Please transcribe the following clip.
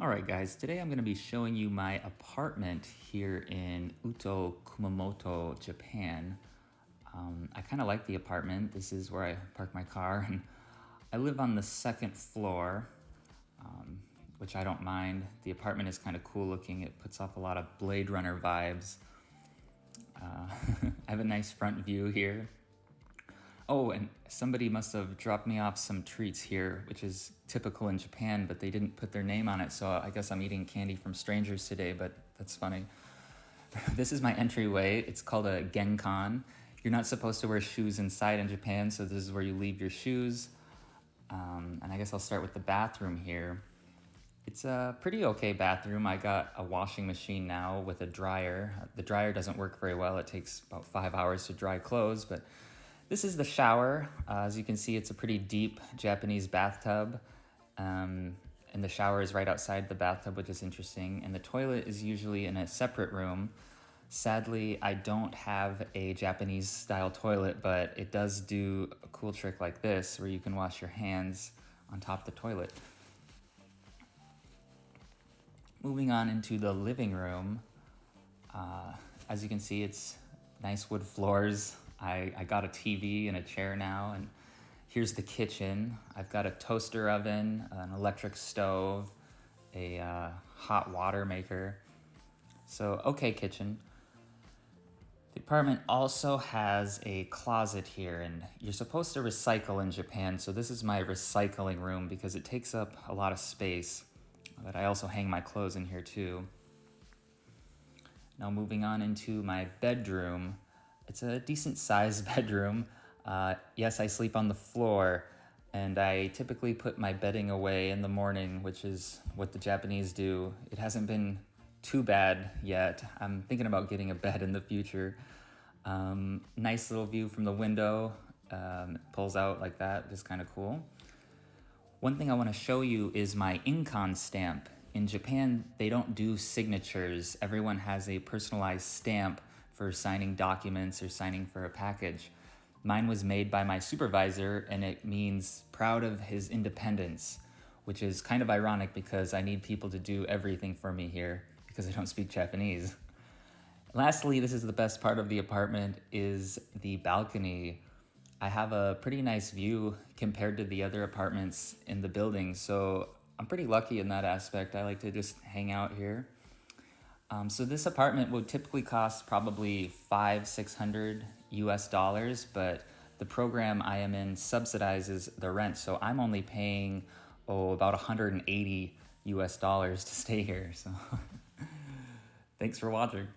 Alright guys, today I'm going to be showing you my apartment here in Kumamoto, Japan. I kind of like the apartment. This is where I park my car, and I live on the second floor, which I don't mind. The apartment is kind of cool looking. It puts off a lot of Blade Runner vibes. I have a nice front view here. Oh, and somebody must have dropped me off some treats here, which is typical in Japan, but they didn't put their name on it, so I guess I'm eating candy from strangers today, but that's funny. This is my entryway. It's called a genkan. You're not supposed to wear shoes inside in Japan, so this is where you leave your shoes. And I guess I'll start with the bathroom here. It's a pretty okay bathroom. I got a washing machine now with a dryer. The dryer doesn't work very well. It takes about 5 hours to dry clothes, but this is the shower. As you can see, it's a pretty deep Japanese bathtub. And the shower is right outside the bathtub, which is interesting. And the toilet is usually in a separate room. Sadly, I don't have a Japanese style toilet, but it does do a cool trick like this, where you can wash your hands on top of the toilet. Moving on into the living room. As you can see, it's nice wood floors. I got a TV and a chair now, and here's the kitchen. I've got a toaster oven, an electric stove, a hot water maker. So, okay kitchen. The apartment also has a closet here, and you're supposed to recycle in Japan, so this is my recycling room because it takes up a lot of space. But I also hang my clothes in here too. Now moving on into my bedroom. It's a decent sized bedroom. Yes, I sleep on the floor, and I typically put my bedding away in the morning, which is what the Japanese do. It hasn't been too bad yet. I'm thinking about getting a bed in the future. Nice little view from the window. It pulls out like that, just kind of cool. One thing I want to show you is my Incon stamp. In Japan, they don't do signatures. Everyone has a personalized stamp for signing documents or signing for a package. Mine was made by my supervisor, and it means proud of his independence, which is kind of ironic because I need people to do everything for me here because I don't speak Japanese. Lastly, this is the best part of the apartment, is the balcony. I have a pretty nice view compared to the other apartments in the building, so I'm pretty lucky in that aspect. I like to just hang out here. So this apartment would typically cost probably $500-600 US, but the program I am in subsidizes the rent, so I'm only paying about $180 US to stay here. So thanks for watching.